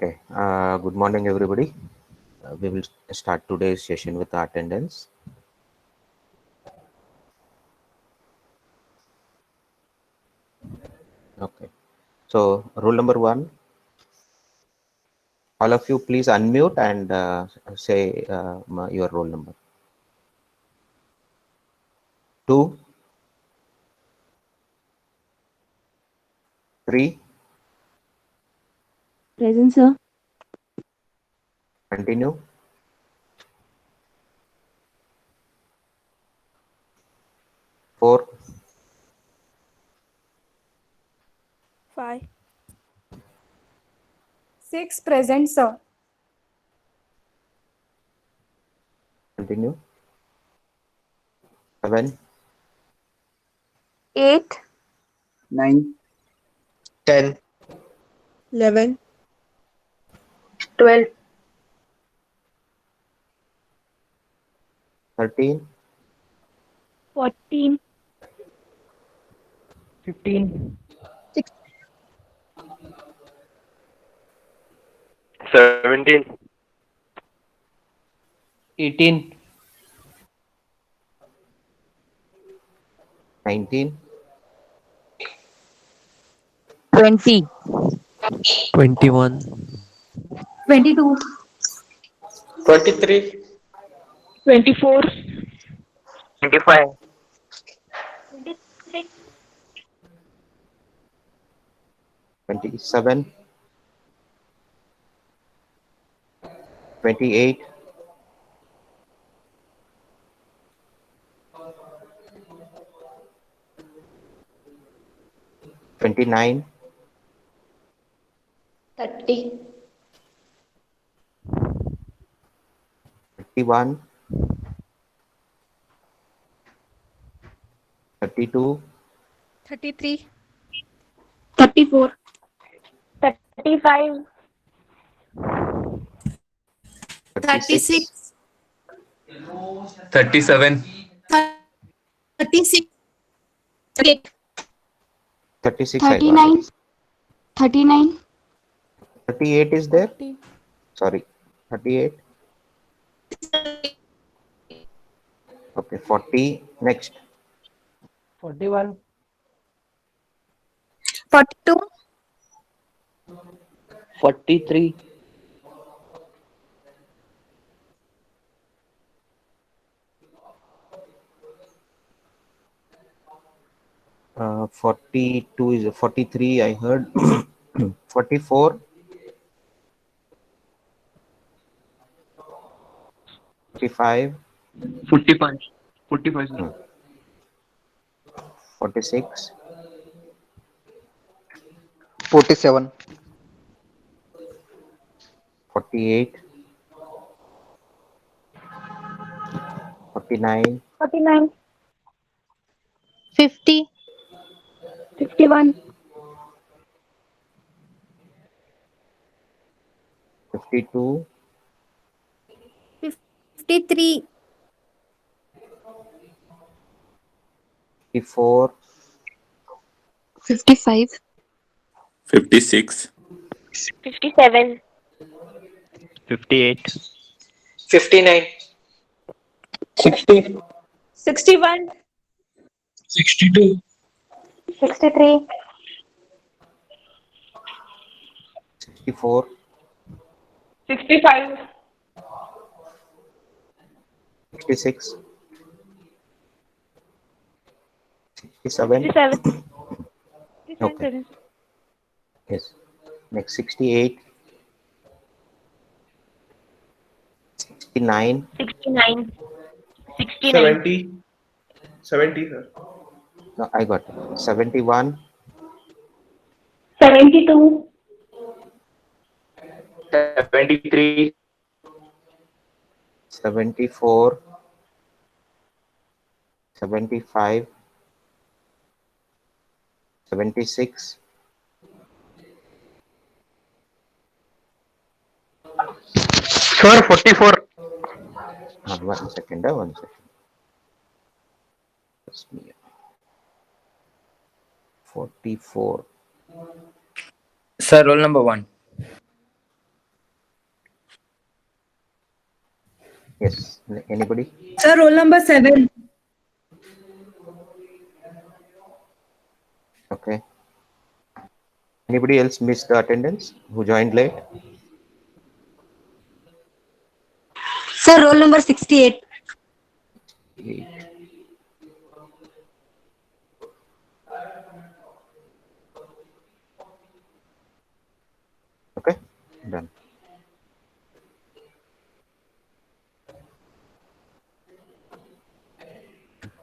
Okay. Good morning, everybody. We will start today's session with the attendance. Okay. So, rule number one, all of you please unmute and say your roll number. 2, 3, Present, sir. continue. 4, 5. 6 present, sir. continue. 7, 8. 9, 10, 11, 12. 13, 14. 15, 17, 18, 19, 20, 21, 22. 23, 24. 25, 26. 27, 28, 29, 30. 31, 32, 33. 34. 35. 36, 37, 36. 36 I got it. 39. 38 is there? Sorry, 38. Okay, 40. Next, 41, 42. 43, 42 is 43. I heard 44, 45, 45, 45, sir. 46, 47, 48, 49, 49. 50, 51. 52, 53. 54, 55, 56, 57. 58, 59, 60, 61. 62, 63. 64, 65. 66, 67. 67. Okay. Yes. Next, 68, 69. 69. 69. 70, 70, sir. No, I got it. 71, 72. 73, 74, 75, 76, sir, 44, 1 second, 1 second. Just me. 44, Sir, roll number 1. Yes. Anybody? Sir, roll number 7. Okay. Anybody else missed the attendance who joined late? Sir, roll number 68. Eight. Okay, done.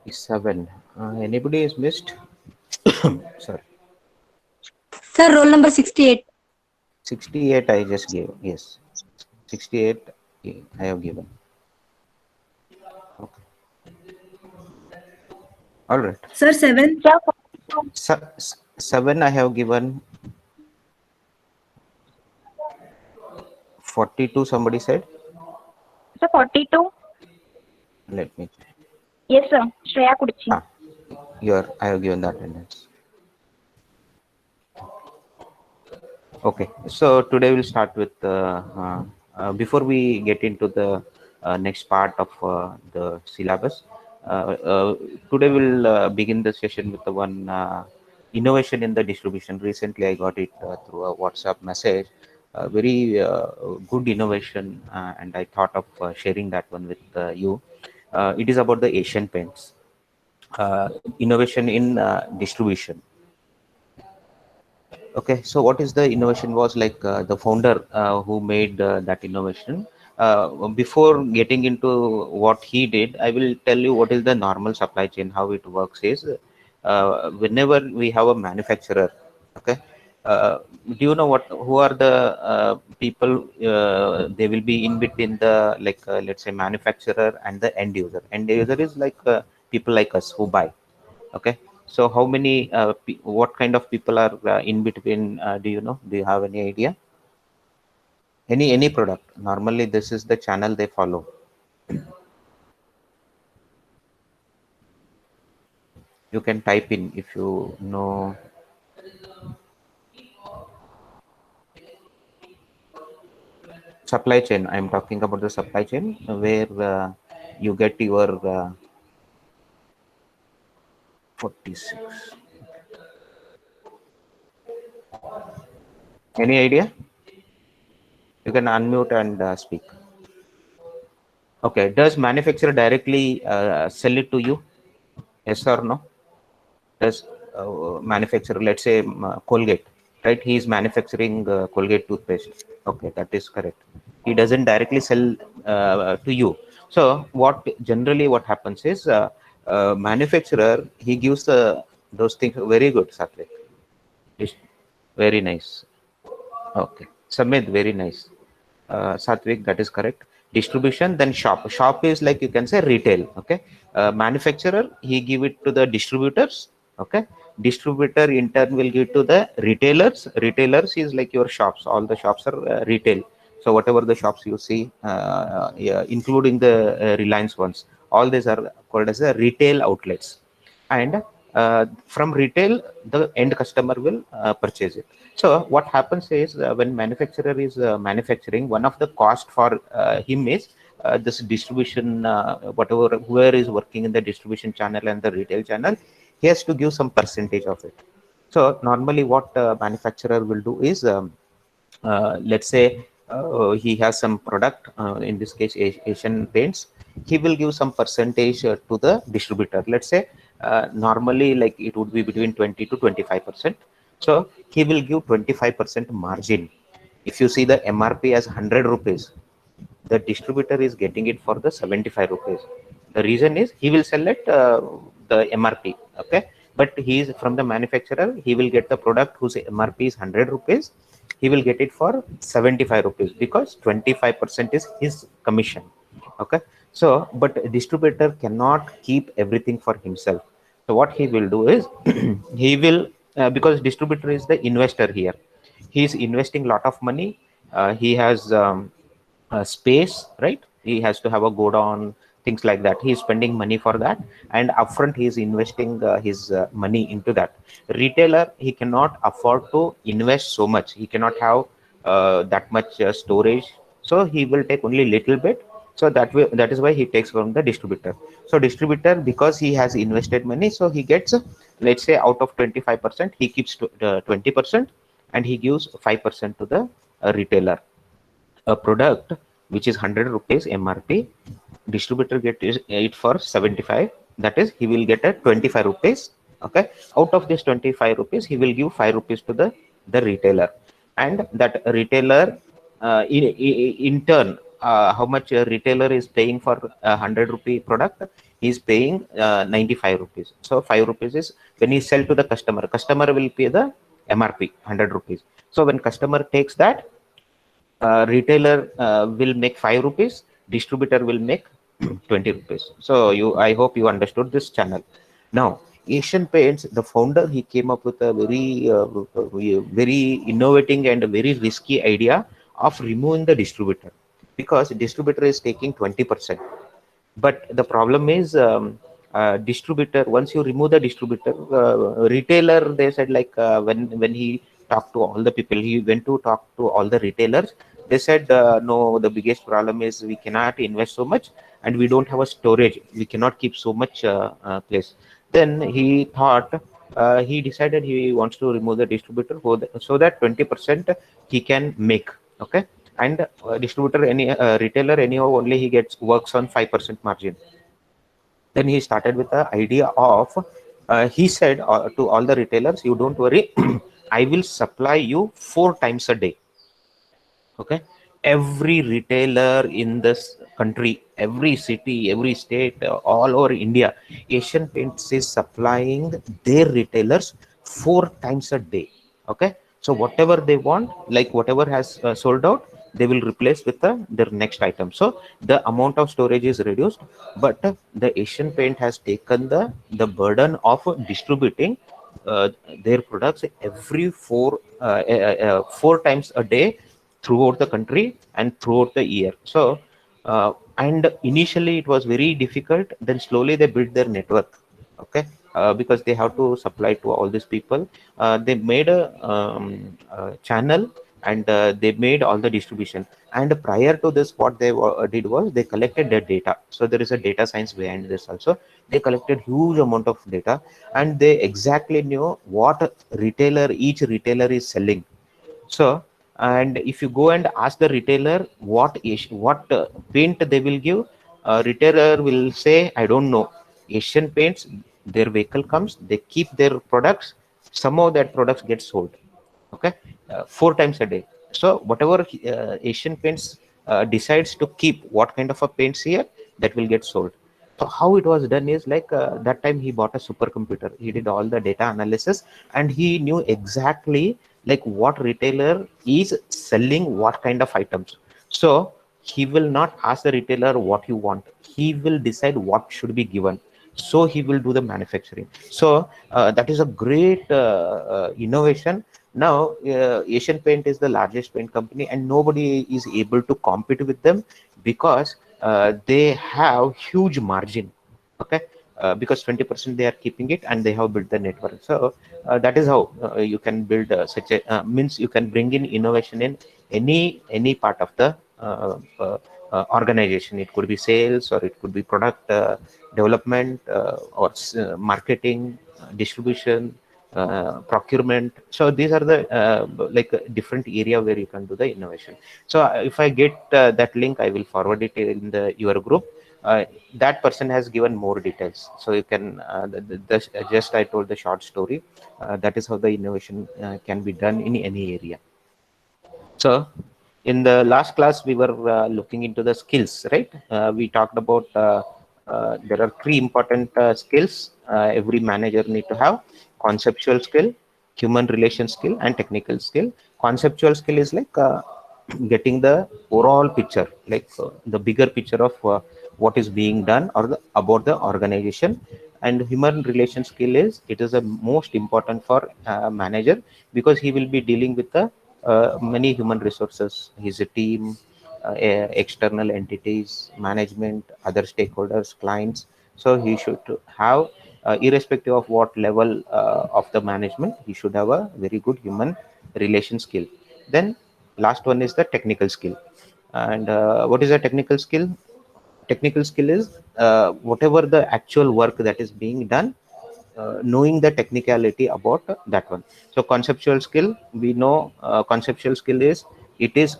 Seven. Anybody is missed? Sorry. Sir, roll number 68. 68 I just gave. Yes. 68 I have given. Okay. All right. Sir, 7. Sir, 7 I have given. 42 somebody said. sir, 42. Let me check. Yes, sir. Shreya Kudichi. Ah, I have given the attendance. Okay, so today we'll start with before we get into the next part of the syllabus. Today we'll begin the session with the one innovation in the distribution. Recently, I got it through a WhatsApp message. Very good innovation, and I thought of sharing that one with you. It is about the Asian Paints innovation in distribution. Okay, so what is the innovation was like the founder who made that innovation. Before getting into what he did, I will tell you what is the normal supply chain. How it works is whenever we have a manufacturer, okay, do you know who are the people? They will be in between the like let's say manufacturer and the end user. End user is like people like us who buy. Okay, so how many what kind of people are in between, do you know? Do you have any idea? Any product, normally this is the channel they follow. You can type in if you know. Supply chain, I'm talking about the supply chain where you get your 46. Any idea? You can unmute and speak. Okay, does manufacturer directly sell it to you? Yes or no? Does manufacturer, let's say Colgate, right? He is manufacturing Colgate toothpaste. Okay, that is correct. He doesn't directly sell to you. So what generally what happens is manufacturer, he gives those things. Very good, Satvik. Very nice. Okay, Samit, very nice. Satvik, that is correct. Distribution, then shop. Shop is like you can say retail. Okay, manufacturer, he give it to the distributors. Okay, distributor in turn will give to the retailers. Retailers is like your shops. All the shops are retail. So whatever the shops you see, yeah, including the Reliance ones, all these are called as the retail outlets. And from retail, the end customer will purchase it. So what happens is when manufacturer is manufacturing, one of the cost for him is this distribution, whatever whoever is working in the distribution channel and the retail channel, he has to give some percentage of it. So normally what manufacturer will do is let's say he has some product, in this case Asian Paints, he will give some percentage to the distributor. Let's say normally like it would be between 20 to 25%. So he will give 25% margin. If you see the MRP as 100 rupees, the distributor is getting it for the 75 rupees. The reason is he will sell it the MRP. Okay, but he is from the manufacturer, he will get the product whose MRP is 100 rupees, he will get it for 75 rupees because 25% is his commission. Okay, so but distributor cannot keep everything for himself. So what he will do is he will because distributor is the investor here, he is investing lot of money. He has space, right? He has to have a godown, things like that. He is spending money for that, and upfront he is investing his money into that. Retailer, he cannot afford to invest so much. He cannot have that much storage, so he will take only little bit So that is why he takes from the distributor. So distributor, because he has invested money, so he gets, let's say, out of 25%, he keeps 20%, and he gives 5% to the retailer. A product which is 100 rupees MRP, distributor get it for 75. That is, he will get a 25 rupees. Okay, out of this 25 rupees, he will give 5 rupees to the retailer, and that retailer, in turn, how much a retailer is paying for a 100 rupee product, he is paying 95 rupees. So 5 rupees is when he sell to the customer will pay the MRP 100 rupees. So when customer takes that, retailer will make 5 rupees, distributor will make 20 rupees. So I hope you understood this channel. Now, Asian Paints, the founder, he came up with a very innovating and a very risky idea of removing the distributor, because distributor is taking 20%. But the problem is, distributor, once you remove the distributor, retailer, they said, like, when he talked to all the people, he went to talk to all the retailers. They said, no, the biggest problem is we cannot invest so much, and we don't have a storage, we cannot keep so much place. Then he thought, he decided he wants to remove the distributor so that 20% he can make. Okay, and distributor, any retailer, anyhow, only he gets works on 5% margin. Then he started with the idea of, he said, to all the retailers, you don't worry, I will supply you 4 times a day. Okay, every retailer in this country, every city, every state, all over India, Asian Paints is supplying their retailers 4 times a day. Okay, so whatever they want, like whatever has sold out, they will replace with their next item. So the amount of storage is reduced, but the Asian Paint has taken the burden of distributing their products every 4 times a day throughout the country and throughout the year. So and initially it was very difficult, then slowly they built their network. Okay, because they have to supply to all these people. They made a channel, and they made all the distribution. And prior to this, what they did was they collected their data. So there is a data science behind this also. They collected huge amount of data, and they exactly knew what each retailer is selling. So, and if you go and ask the retailer what paint they will give, retailer will say, I don't know. Asian Paints, their vehicle comes, they keep their products, somehow that products get sold. Okay, 4 times a day. So whatever Asian Paints decides to keep, what kind of a paints here, that will get sold. So how it was done is, like, that time he bought a supercomputer, he did all the data analysis, and he knew exactly, like, what retailer is selling what kind of items. So he will not ask the retailer what you want, he will decide what should be given. So he will do the manufacturing. So that is a great innovation. Now Asian Paint is the largest paint company, and nobody is able to compete with them, because they have huge margin. Okay, because 20% they are keeping it, and they have built the network. So that is how you can build such a means you can bring in innovation in any part of the organization. It could be sales, or it could be product development, or marketing, distribution, procurement. So these are the like different area where you can do the innovation. So if I get that link, I will forward it in your group. That person has given more details, so you can just I told the short story. That is how the innovation can be done in any area. So in the last class, we were looking into the skills, right? We talked about there are 3 important skills every manager need to have: conceptual skill, human relation skill, and technical skill. Conceptual skill is like getting the overall picture, like the bigger picture of what is being done, or about the organization. And human relation skill is, it is the most important for manager, because he will be dealing with the many human resources, his team, external entities, management, other stakeholders, clients. So he should have, irrespective of what level of the management, he should have a very good human relation skill. Then last one is the technical skill. And what is a technical skill? Technical skill is whatever the actual work that is being done, knowing the technicality about that one. So conceptual skill, we know conceptual skill is it is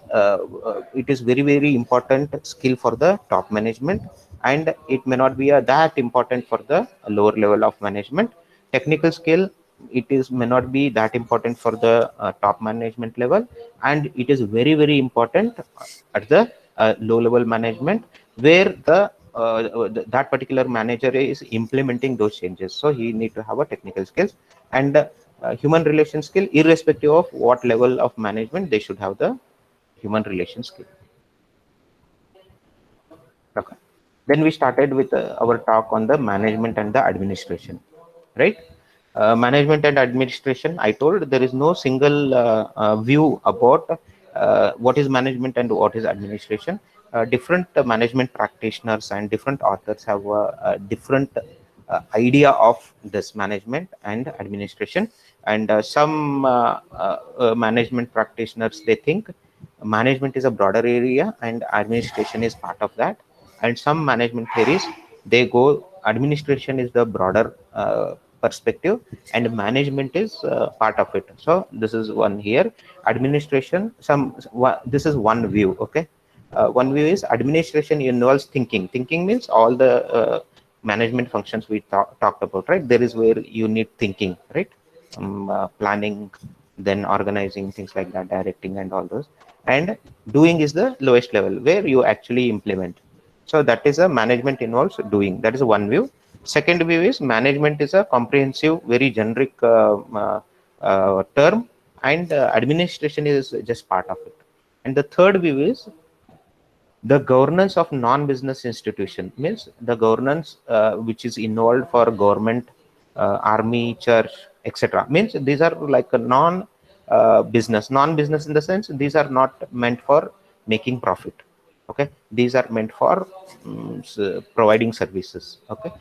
very very important skill for the top management, and it may not be that important for the lower level of management. Technical skill, it is may not be that important for the top management level, and it is very very important at the low level management, where that particular manager is implementing those changes. So he need to have a technical skills, and human relation skill, irrespective of what level of management, they should have the human relation skill. Okay. Then we started with our talk on the management and the administration, right? Management and administration, I told there is no single view about what is management and what is administration. Different management practitioners and different authors have a different idea of this management and administration. And some management practitioners, they think management is a broader area and administration is part of that. And some management theories, they go administration is the broader perspective and management is part of it. So this is one here, administration, this is one view. Okay. One view is administration involves thinking means all the management functions we talked about, right? There is where you need thinking, right? Planning, then organizing, things like that, directing and all those. And doing is the lowest level where you actually implement. So that is a management involves doing. That is one view. Second view is management is a comprehensive, very generic term, and administration is just part of it. And the third view is the governance of non-business institution, means the governance which is involved for government, army, church, etc. Means these are like a non-business in the sense these are not meant for making profit. Okay, these are meant for providing services. Okay,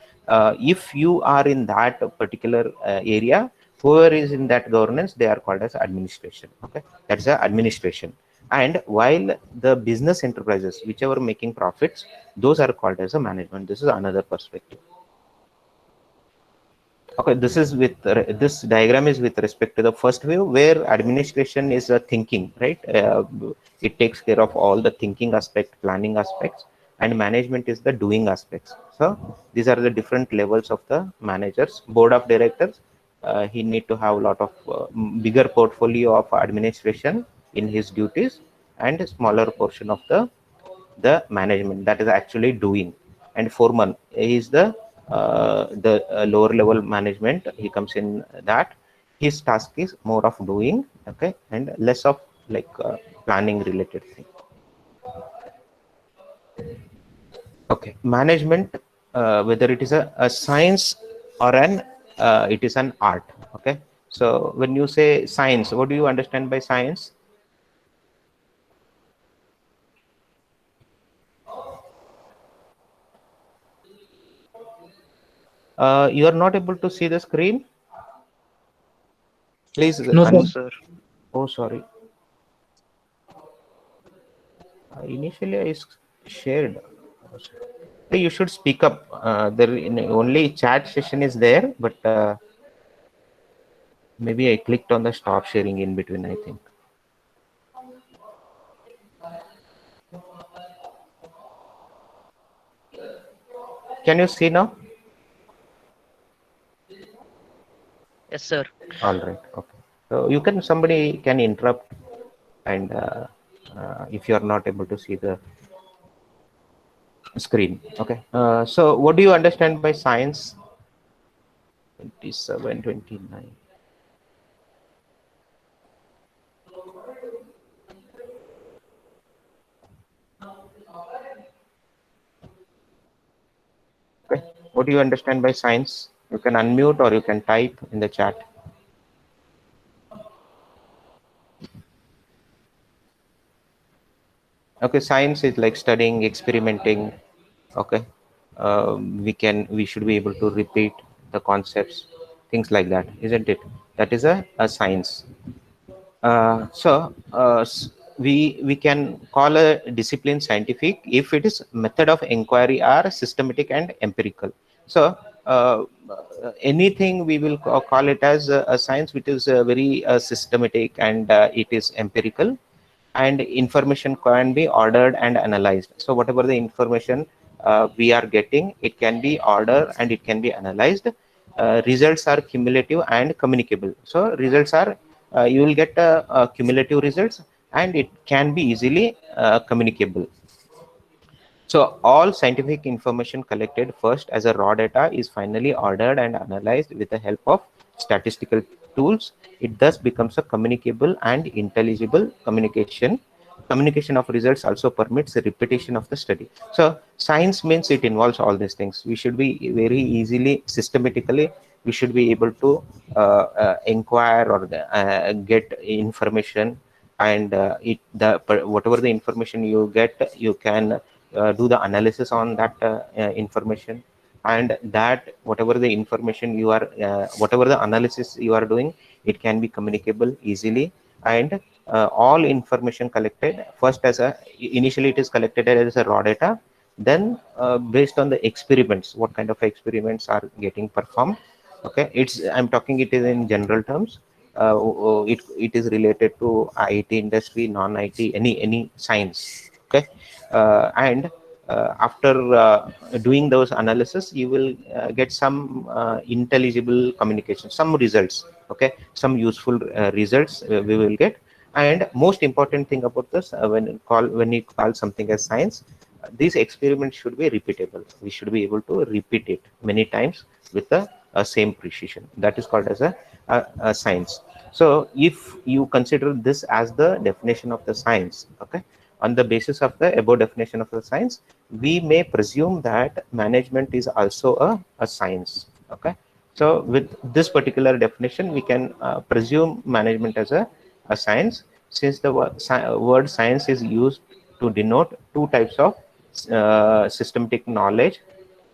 if you are in that particular area, whoever is in that governance, they are called as administration. Okay, that's the administration. And while the business enterprises, whichever making profits, those are called as a management. This is another perspective. Okay, this is with this diagram is with respect to the first view, where administration is a thinking, right? It takes care of all the thinking aspect, planning aspects, and management is the doing aspects. So these are the different levels of the managers. Board of directors, he need to have a lot of bigger portfolio of administration in his duties, and a smaller portion of the management, that is actually doing. And foreman is the lower level management, he comes in that. His task is more of doing, okay, and less of like planning related thing. Okay, management, whether it is a science or an it is an art. Okay, so when you say science, what do you understand by science? You are not able to see the screen, please. No, Sir. Oh, sorry. Initially I shared. You should speak up. There only chat session is there, but maybe I clicked on the stop sharing in between, I think. Can you see now? Yes, sir. All right. Okay. So you can, somebody can interrupt, and if you are not able to see the screen. Okay. So what do you understand by science? 27, 29. Okay. What do you understand by science? You can unmute or you can type in the chat. Okay, science is like studying, experimenting. Okay, we should be able to repeat the concepts, things like that, isn't it? That is a science. we can call a discipline scientific if it is method of inquiry are systematic and empirical. So anything we will call it as a science which is very systematic and it is empirical, and information can be ordered and analyzed. So whatever the information we are getting, it can be ordered and it can be analyzed. Results are cumulative and communicable. So results are you will get cumulative results and it can be easily communicable. So all scientific information collected first as a raw data is finally ordered and analyzed with the help of statistical tools. It thus becomes a communicable and intelligible communication. Communication of results also permits the repetition of the study. So science means it involves all these things. We should be very easily, systematically, we should be able to inquire or get information, and whatever the information you get, you can do the analysis on that information, and that whatever the information you are whatever the analysis you are doing, it can be communicable easily. And all information collected first as a initially it is collected as a raw data, then based on the experiments, what kind of experiments are getting performed. Okay, I'm talking it is in general terms. It is related to IT industry, non-IT, any science. Okay, and after doing those analysis, you will get some intelligible communication, some results. Okay, some useful results we will get. And most important thing about this, when you call something as science, these experiments should be repeatable. We should be able to repeat it many times with the same precision. That is called as a science. So if you consider this as the definition of the science, okay, on the basis of the above definition of the science, we may presume that management is also a science. Okay, so with this particular definition, we can presume management as a science, since the word science is used to denote two types of systematic knowledge,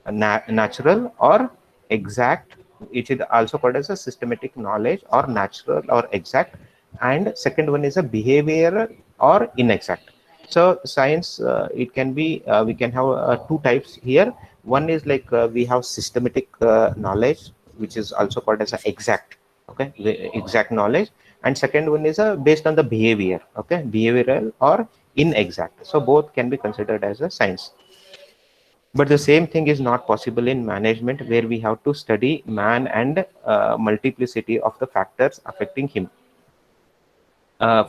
natural or exact. It is also called as a systematic knowledge or natural or exact, and second one is a behavioral or inexact. So science, it can be we can have two types here. One is like we have systematic knowledge, which is also called as a exact. Okay, the exact knowledge. And second one is based on the behavior. Okay, behavioral or inexact. So both can be considered as a science. But the same thing is not possible in management, where we have to study man and multiplicity of the factors affecting him.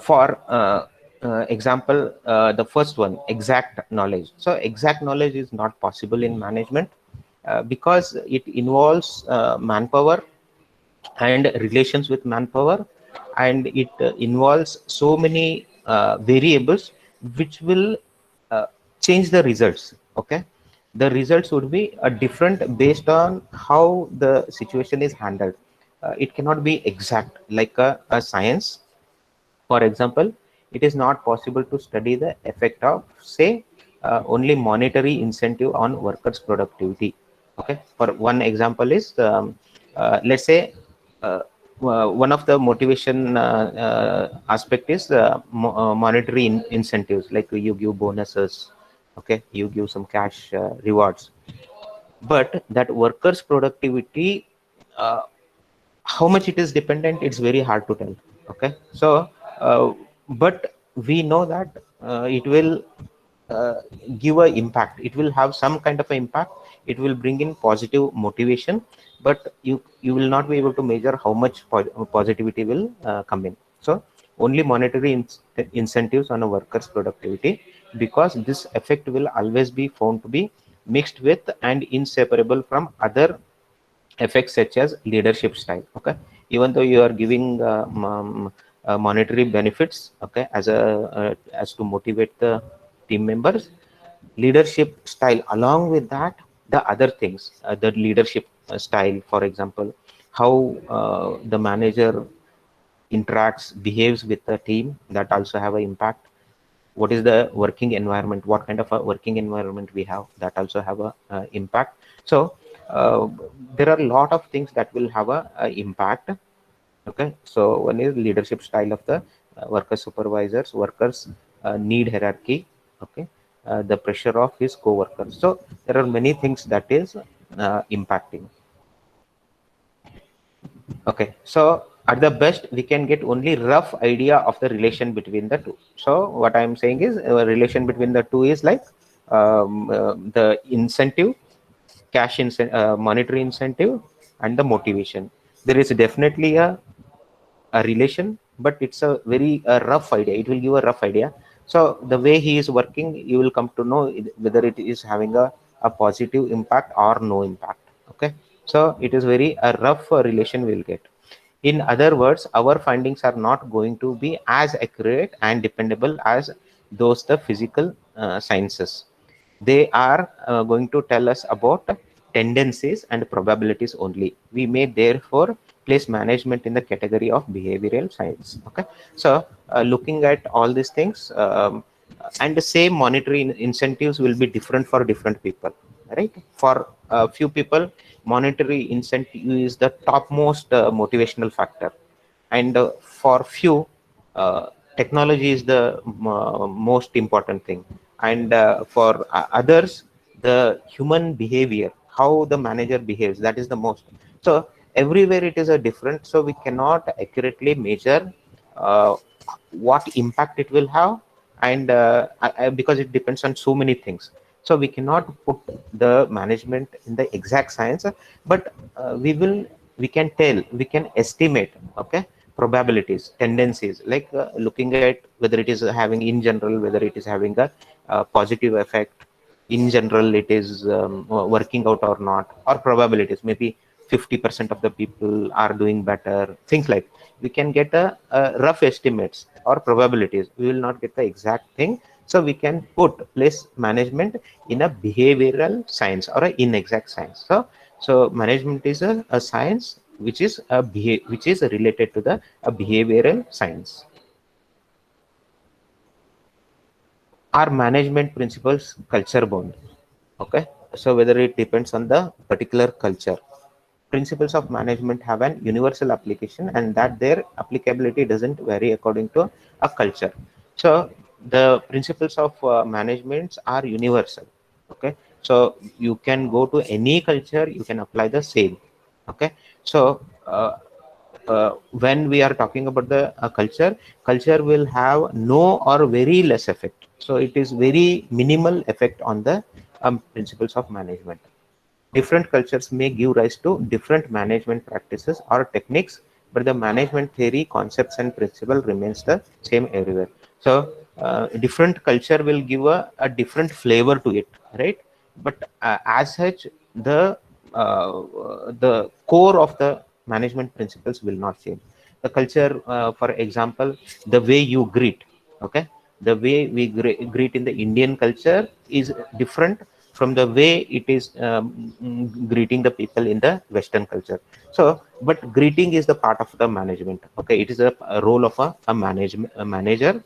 For example, the first one, exact knowledge. So exact knowledge is not possible in management because it involves manpower and relations with manpower, and it involves so many variables which will change the results. Okay, the results would be different based on how the situation is handled. It cannot be exact like a science. For example, it is not possible to study the effect of, say, only monetary incentive on workers' productivity. Okay, for one example is, let's say, uh, one of the motivation aspect is monetary incentives, like you give bonuses. Okay, you give some cash rewards, but that workers' productivity, uh, how much it is dependent, it's very hard to tell. Okay, so but we know that it will uh, give a impact, it will have some kind of an impact, it will bring in positive motivation, but you will not be able to measure how much positivity will come in. So only monetary incentives on a worker's productivity, because this effect will always be found to be mixed with and inseparable from other effects such as leadership style. Okay, even though you are giving monetary benefits, okay, as to motivate the team members, leadership style along with that, the other things, the leadership style, for example, how the manager interacts, behaves with the team, that also have an impact. What is the working environment, what kind of a working environment we have, that also have a impact. So there are a lot of things that will have a impact. Okay, so one is leadership style of the worker supervisors, workers need hierarchy, okay, the pressure of his co-workers. So there are many things that is impacting. Okay, so at the best we can get only rough idea of the relation between the two. So what I am saying is relation between the two is like the incentive, monetary incentive, and the motivation. There is definitely a relation, but it's a very rough idea. It will give a rough idea. So the way he is working, you will come to know whether it is having a positive impact or no impact. Okay, so it is very a rough relation we'll get. In other words, our findings are not going to be as accurate and dependable as those the physical sciences. They are going to tell us about tendencies and probabilities only. We may therefore place management in the category of behavioral science. Okay, so looking at all these things, and the same monetary incentives will be different for different people, right? For a few people, monetary incentive is the topmost motivational factor, and for few, technology is the most important thing, and for others, the human behavior, how the manager behaves, that is the most. So everywhere it is a different, so we cannot accurately measure uh, what impact it will have, and because it depends on so many things, so we cannot put the management in the exact science, but we can tell, we can estimate, okay, probabilities, tendencies, like looking at whether it is having in general, whether it is having a positive effect in general, it is working out or not, or probabilities, maybe 50% of the people are doing better, things like we can get a rough estimates or probabilities. We will not get the exact thing, so we can put place management in a behavioral science or an inexact science. So management is a science which is which is related to the a behavioral science. Are management principles culture bound? Okay, so whether it depends on the particular culture. Principles of management have an universal application, and that their applicability doesn't vary according to a culture. So the principles of managements are universal. Okay, so you can go to any culture, you can apply the same. Okay, so when we are talking about the culture will have no or very less effect, so it is very minimal effect on the principles of management. Different cultures may give rise to different management practices or techniques, but the management theory, concepts, and principle remains the same everywhere. So different culture will give a different flavor to it, right? But as such, the core of the management principles will not change. The culture, for example, the way you greet, okay, the way we greet in the Indian culture is different from the way it is greeting the people in the Western culture. So, but greeting is the part of the management. Okay, it is a role of a manager.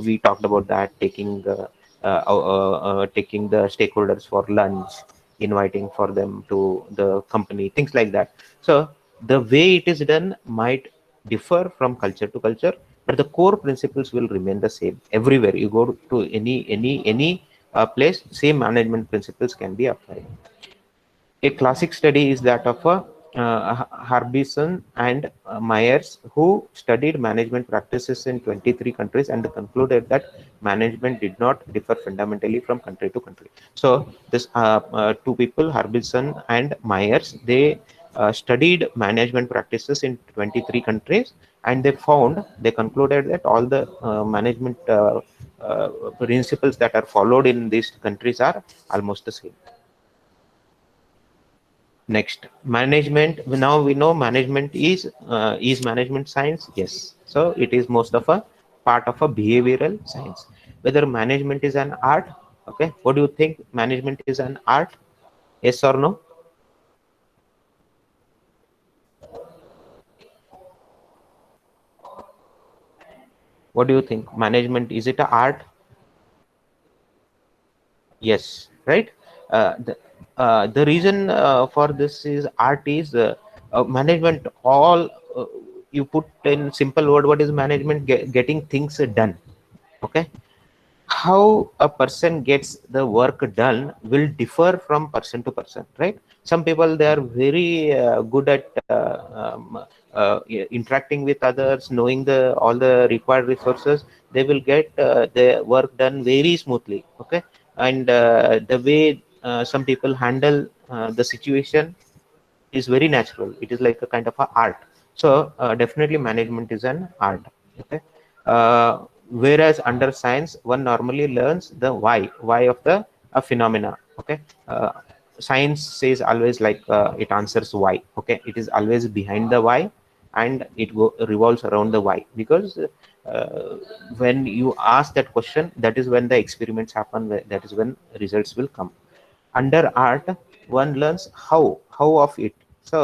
We talked about that, taking the stakeholders for lunch, inviting for them to the company, things like that. So the way it is done might differ from culture to culture, but the core principles will remain the same everywhere. You go to any place, same management principles can be applied. A classic study is that of Harbison and Myers, who studied management practices in 23 countries and concluded that management did not differ fundamentally from country to country. So, this two people, Harbison and Myers, they studied management practices in 23 countries, and they concluded that all the management principles that are followed in these countries are almost the same. Next, management. Now we know management is management science. Yes, so it is most of a part of a behavioral science. Whether management is an art, okay, what do you think? Management is an art? Yes or no? What do you think? Management, is it an art? Yes, right. The reason for this is art is management. All you put in simple word, what is management? Getting things done. Okay, how a person gets the work done will differ from person to person, right? Some people, they are very good at interacting with others, knowing the all the required resources. They will get the work done very smoothly. Okay, and the way some people handle the situation is very natural. It is like a kind of a art. So definitely management is an art. Okay, whereas under science one normally learns the why of the a phenomena. Okay, science says always like it answers why. Okay, it is always behind the why, and it revolves around the why, because when you ask that question, that is when the experiments happen, that is when results will come. Under art one learns how of it. So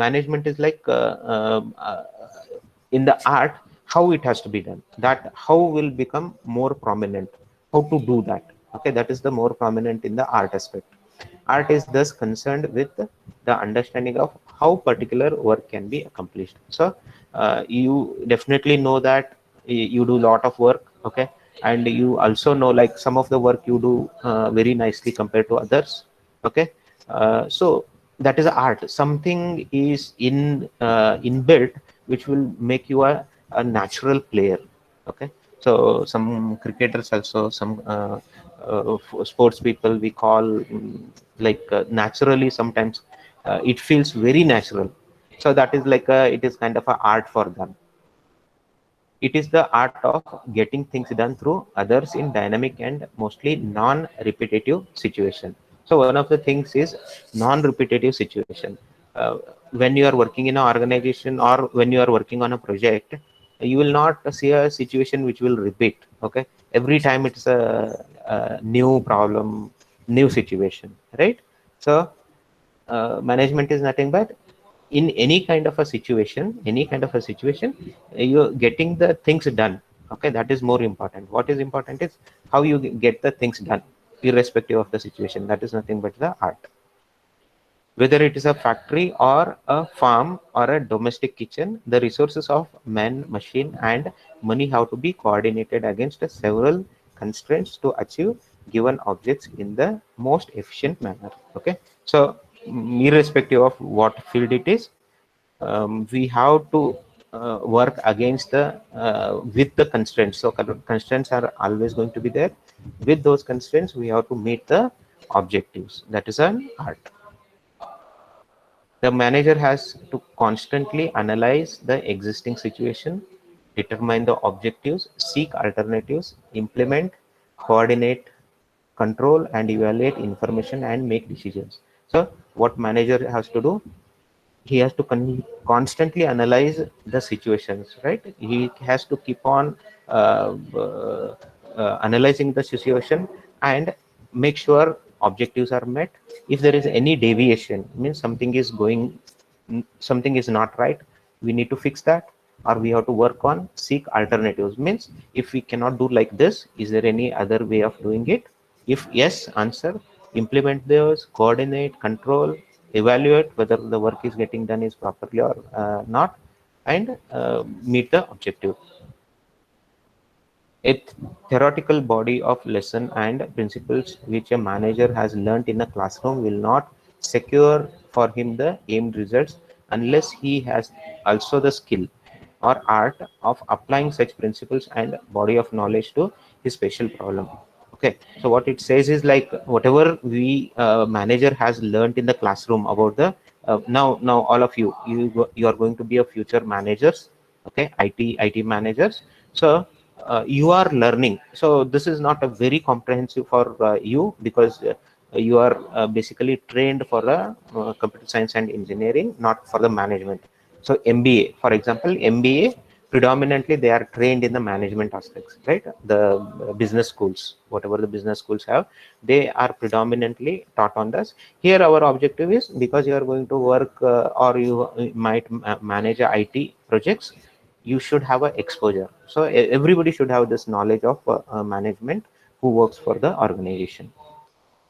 management is like in the art, how it has to be done, that how will become more prominent, how to do that. Okay, that is the more prominent in the art aspect. Art is thus concerned with the understanding of how particular work can be accomplished. So you definitely know that you do a lot of work. Okay, and you also know like some of the work you do very nicely compared to others. Okay, so that is art. Something is inbuilt which will make you a natural player. Okay, so some cricketers also, some sports people we call like naturally sometimes it feels very natural. So that is like it is kind of a art for them. It is the art of getting things done through others in dynamic and mostly non-repetitive situation. So one of the things is non-repetitive situation. Uh, when you are working in an organization or when you are working on a project, you will not see a situation which will repeat. Okay, every time it's a new problem, new situation, right? So management is nothing but in any kind of a situation, you're getting the things done. Okay, that is more important. What is important is how you get the things done, irrespective of the situation. That is nothing but the art. Whether it is a factory or a farm or a domestic kitchen, the resources of man, machine, and money have to be coordinated against several constraints to achieve given objects in the most efficient manner. Okay, so irrespective of what field it is, we have to work against the with the constraints. So constraints are always going to be there. With those constraints, we have to meet the objectives. That is an art. The manager has to constantly analyze the existing situation, determine the objectives, seek alternatives, implement, coordinate, control, and evaluate information and make decisions. So what manager has to do? He has to constantly analyze the situations, right? He has to keep on analyzing the situation and make sure objectives are met. If there is any deviation, means something is not right, we need to fix that, or we have to work on seek alternatives. Means if we cannot do like this, is there any other way of doing it? If yes, answer, implement those, coordinate, control, evaluate whether the work is getting done is properly or not, and meet the objective. A theoretical body of lesson and principles which a manager has learnt in a classroom will not secure for him the aimed results unless he has also the skill or art of applying such principles and body of knowledge to his special problem. Okay, so what it says is like whatever we manager has learned in the classroom about the now all of you are going to be a future managers. Okay, IT managers. So you are learning. So this is not a very comprehensive for you, because you are basically trained for computer science and engineering, not for the management. So MBA, for example, MBA predominantly they are trained in the management aspects, right? The business schools, whatever the business schools have, they are predominantly taught on this. Here our objective is, because you are going to work or you might manage IT projects, you should have a exposure. So everybody should have this knowledge of management who works for the organization.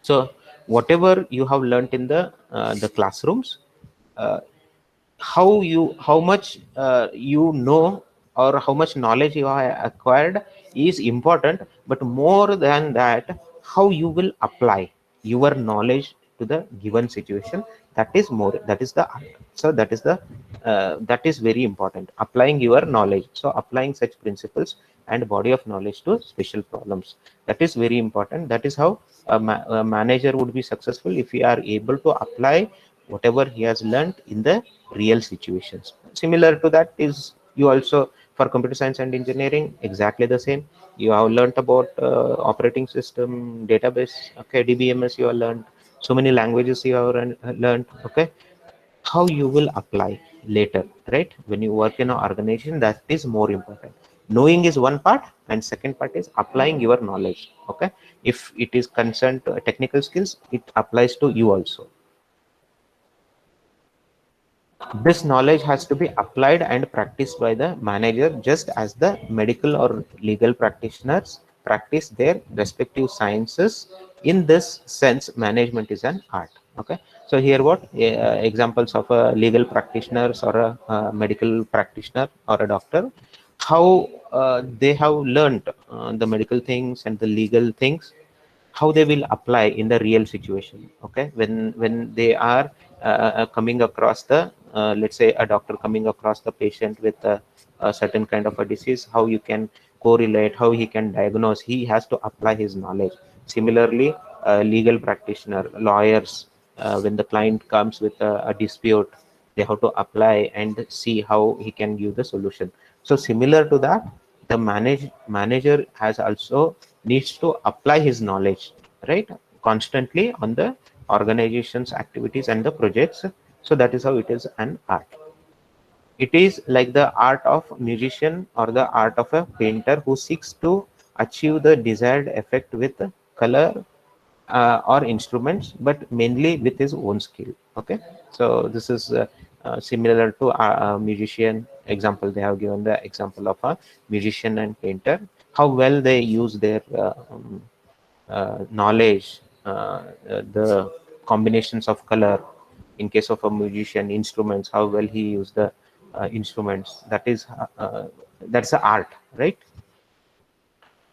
So whatever you have learned in the classrooms, uh, how much you know or how much knowledge you have acquired is important, but more than that, how you will apply your knowledge to the given situation, that is more, that is the art. So that is the that is very important, applying your knowledge. So applying such principles and body of knowledge to special problems, that is very important. That is how a manager would be successful, if we are able to apply whatever he has learned in the real situations. Similar to that is you also, for computer science and engineering, exactly the same. You have learned about operating system, database, okay, DBMS you have learned, so many languages you have learned, okay. How you will apply later, right, when you work in an organization, that is more important. Knowing is one part, and second part is applying your knowledge, okay. If it is concerned to technical skills, it applies to you also. This knowledge has to be applied and practiced by the manager, just as the medical or legal practitioners practice their respective sciences. In this sense, management is an art. Okay. So here, what examples of a legal practitioners or a medical practitioner or a doctor, how they have learned the medical things and the legal things, how they will apply in the real situation. Okay, when they are coming across the let's say a doctor coming across the patient with a certain kind of a disease, how you can correlate, how he can diagnose, he has to apply his knowledge. Similarly, legal practitioner, lawyers, when the client comes with a dispute, they have to apply and see how he can give the solution. So similar to that, the manager has also needs to apply his knowledge, right, constantly on the organization's activities and the projects. So that is how it is an art. It is like the art of musician or the art of a painter who seeks to achieve the desired effect with color or instruments, but mainly with his own skill. Okay, so this is similar to a musician example. They have given the example of a musician and painter, how well they use their knowledge, the combinations of color. In case of a musician, instruments, how well he used the instruments. That is that's the art, right?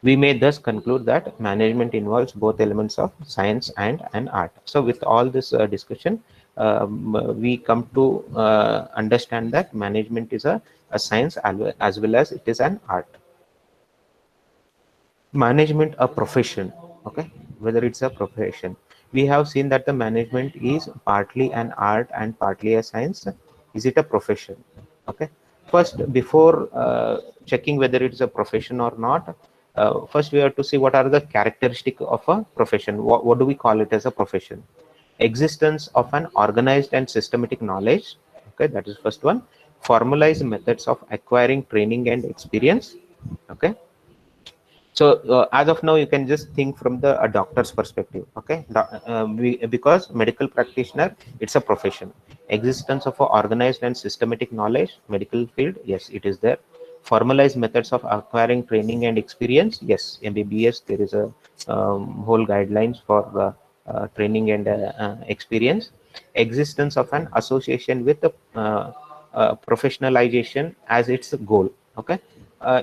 We may thus conclude that management involves both elements of science and an art. So with all this discussion, we come to understand that management is a science as well as it is an art. Management a profession, okay, whether it's a profession. We have seen that the management is partly an art and partly a science. Is it a profession? Okay, first, before checking whether it is a profession or not, first we have to see what are the characteristics of a profession. What do we call it as a profession? Existence of an organized and systematic knowledge, okay, that is first one. Formalized methods of acquiring training and experience, okay. So as of now, you can just think from the a doctor's perspective, okay. Because medical practitioner, it's a profession. Existence of a organized and systematic knowledge, medical field, yes, it is there. Formalized methods of acquiring training and experience, yes, MBBS, there is a whole guidelines for training and experience. Existence of an association with the professionalization as its goal, okay.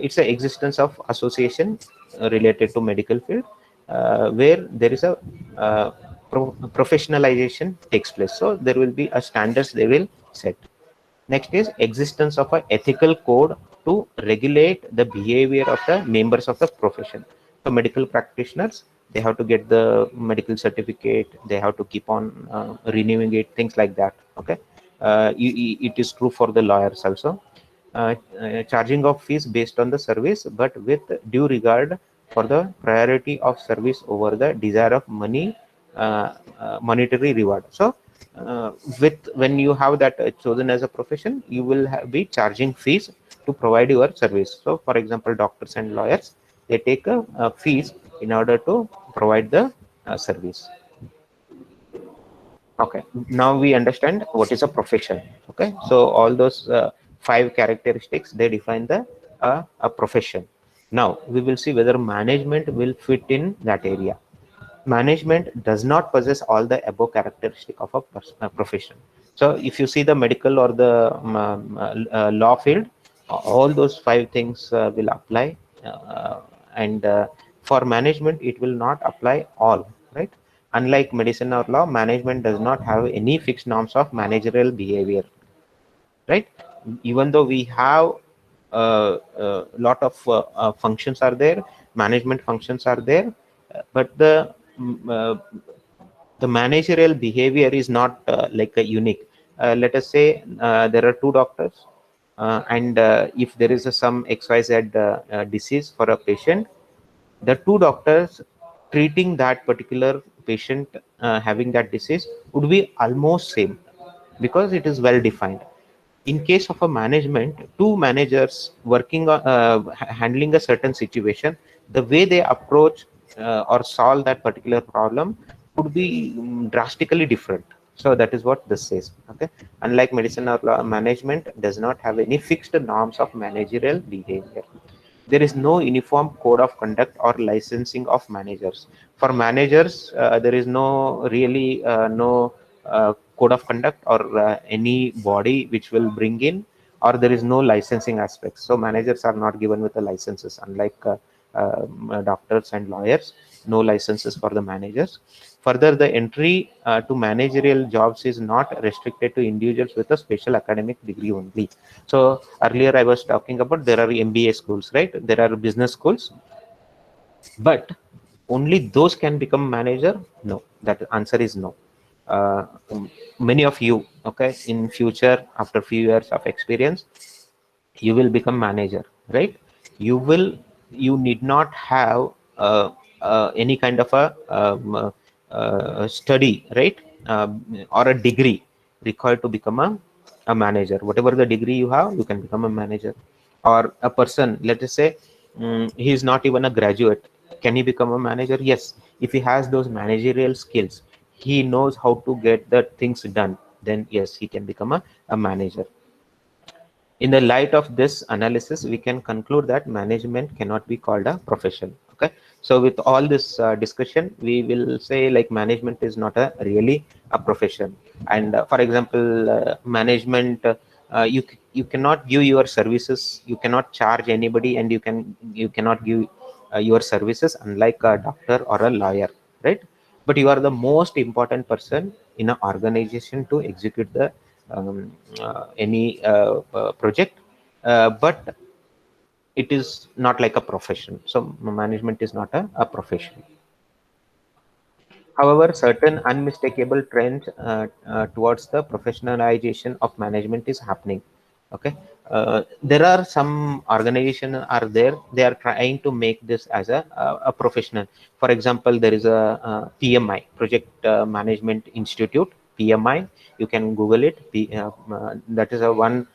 It's the existence of association related to medical field, where there is a professionalization takes place. So there will be a standards they will set. Next is existence of an ethical code to regulate the behavior of the members of the profession. So medical practitioners, they have to get the medical certificate, they have to keep on renewing it, things like that, okay. It is true for the lawyers also. Charging of fees based on the service, but with due regard for the priority of service over the desire of money, monetary reward. So with when you have that chosen as a profession, you will be charging fees to provide your service. So for example, doctors and lawyers, they take a fees in order to provide the service. Okay, now we understand what is a profession. Okay, so all those 5 characteristics, they define the a profession. Now we will see whether management will fit in that area. Management does not possess all the above characteristic of a profession. So if you see the medical or the law field, all those five things will apply, and for management it will not apply all, right? Unlike medicine or law, management does not have any fixed norms of managerial behavior, right? Even though we have a lot of functions are there, management functions are there, but the managerial behavior is not like a unique. Let us say there are two doctors, and if there is some xyz disease for a patient, the two doctors treating that particular patient having that disease would be almost same, because it is well defined. In case of a management, two managers working on handling a certain situation, the way they approach or solve that particular problem would be drastically different. So that is what this says. Okay, unlike medicine or law, management does not have any fixed norms of managerial behavior. There is no uniform code of conduct or licensing of managers. For managers, there is no really no code of conduct or any body which will bring in, or there is no licensing aspects. So managers are not given with the licenses, unlike doctors and lawyers. No licenses for the managers. Further, the entry to managerial jobs is not restricted to individuals with a special academic degree only. So earlier I was talking about there are MBA schools, right? There are business schools, but only those can become manager. No, that answer is no. uh, Many of you, okay, in future after few years of experience, you will become manager, right? You need not have any kind of a study, right? Or a degree required to become a manager. Whatever the degree you have, you can become a manager. Or a person, let us say, he is not even a graduate, can he become a manager? Yes, if he has those managerial skills, he knows how to get the things done, then yes, he can become a manager. In the light of this analysis, we can conclude that management cannot be called a profession. Okay, so with all this discussion, we will say like management is not a really a profession. And for example, management, you cannot give your services, you cannot charge anybody, and you cannot give your services, unlike a doctor or a lawyer, right? But you are the most important person in an organization to execute the any project, but it is not like a profession. So management is not a profession. However, certain unmistakable trends towards the professionalization of management is happening. Okay, there are some organizations are there. They are trying to make this as a professional. For example, there is a PMI, Project Management Institute. PMI, you can Google it. That is a one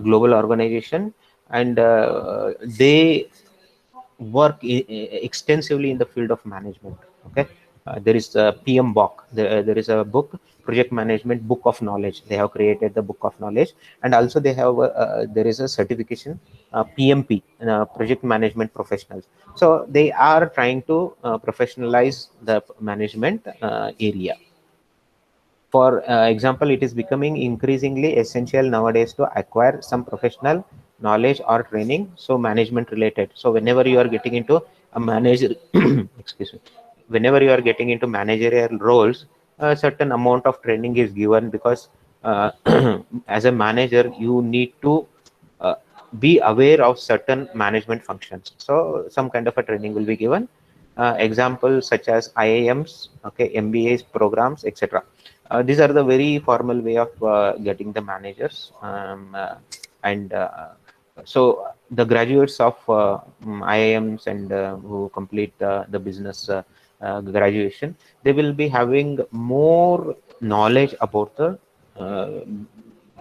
global organization, and they work extensively in the field of management. Okay, there is a PMBOK. There is a book, Project Management Book of Knowledge. They have created the Book of Knowledge, and also they have there is a certification, PMP, Project Management Professionals. So they are trying to professionalize the management area. For example, it is becoming increasingly essential nowadays to acquire some professional knowledge or training, so management related. So whenever you are getting into a manager, excuse me, whenever you are getting into managerial roles, a certain amount of training is given, because as a manager, you need to uh, be aware of certain management functions. So some kind of a training will be given. Examples such as IIMs, okay, MBAs programs, etc. These are the very formal way of getting the managers, and so the graduates of IIMs and who complete the business graduation, they will be having more knowledge about uh,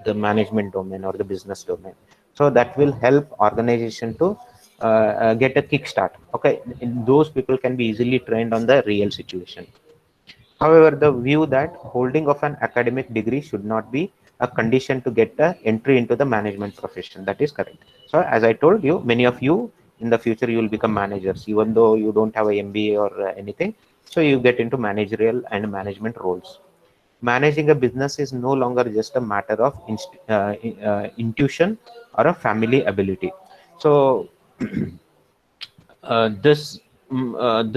the management domain or the business domain. So that will help organization to get a kickstart. Okay, those people can be easily trained on the real situation. However, the view that holding of an academic degree should not be a condition to get the entry into the management profession. That is correct. So as I told you, many of you in the future, you will become managers, even though you don't have a MBA or anything. So you get into managerial and management roles. managing a business is no longer just a matter of intuition or a family ability. So this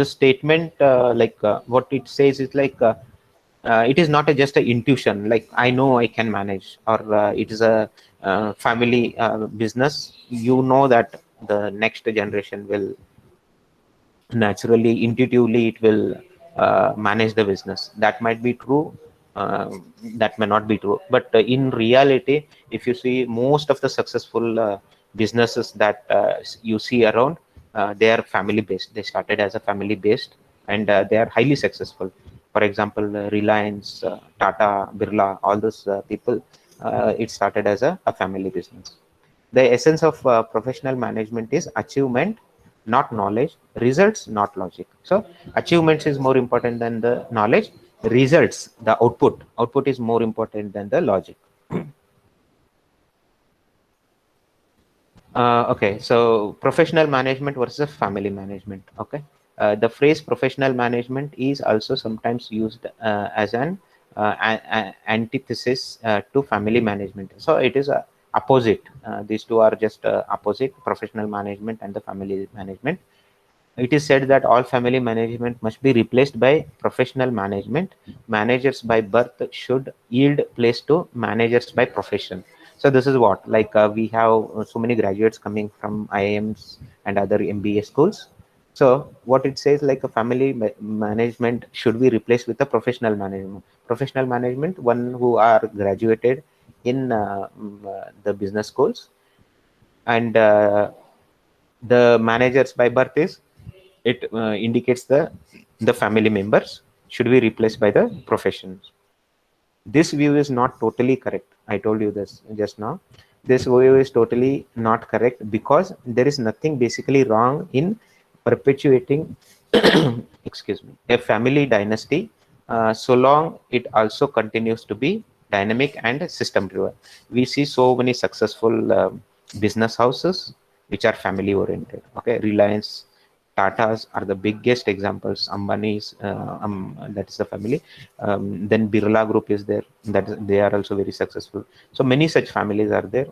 statement, what it says is it is not just a intuition, like I know I can manage, or it is a family business. You know that the next generation will naturally, intuitively, it will manage the business. That might be true, that may not be true, but in reality, if you see most of the successful businesses that you see around, they are family based. They started as a family based, and they are highly successful. For example, Reliance, Tata, Birla, all those people, it started as a family business. The essence of professional management is achievement, not knowledge; results, not logic. So achievements is more important than the knowledge. Results, the output is more important than the logic. Okay, so professional management versus family management. Okay, the phrase professional management is also sometimes used as an antithesis to family management. So it is a opposite. These two are just opposite: professional management and the family management. It is said that all family management must be replaced by professional management. Managers by birth should yield place to managers by profession. So this is what, we have so many graduates coming from IIMs and other MBA schools. So what it says, like a family management should be replaced with a professional management. Professional management, one who are graduated in the business schools, and the managers by birth is, it indicates the family members should be replaced by the professions. This view is not totally correct. I told you this just now. This view is totally not correct, because there is nothing basically wrong in perpetuating excuse me, a family dynasty, so long it also continues to be dynamic and system driven. We see so many successful business houses which are family oriented. Okay, Reliance, Tatas are the biggest examples. Ambani's, that is the family. Then Birla Group is there. They are also very successful. So many such families are there,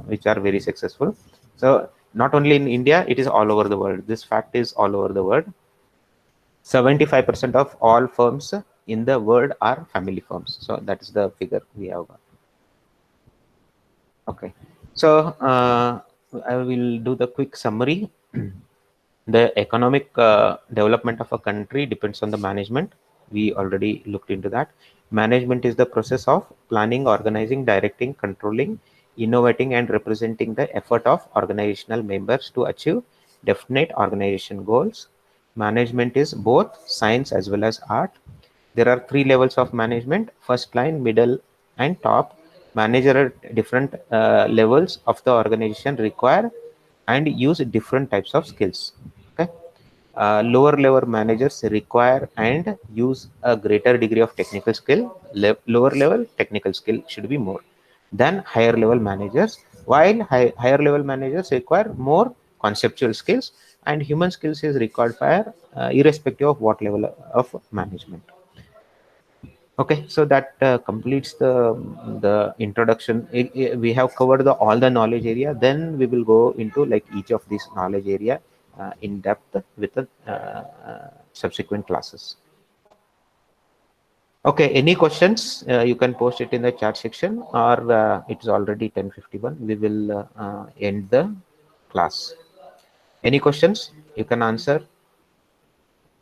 which are very successful. So not only in India, it is all over the world. This fact is all over the world. 75% of all firms in the world are family firms. So that is the figure we have got. Okay. So I will do the quick summary. The economic development of a country depends on the management. We already looked into that. Management is the process of planning, organizing, directing, controlling, innovating, and representing the effort of organizational members to achieve definite organization goals. Management is both science as well as art. There are 3 levels of management: first line, middle, and top. Manager at different levels of the organization require and use different types of skills. Okay, lower level managers require and use a greater degree of technical skill. Lower level technical skill should be more than higher level managers, while higher level managers require more conceptual skills, and human skills is required for irrespective of what level of management. Okay, so that completes the introduction. We have covered all the knowledge area. Then we will go into like each of these knowledge area in depth with the subsequent classes. Okay, any questions? You can post it in the chat section, or it is already 10:51. We will end the class. Any questions? You can answer.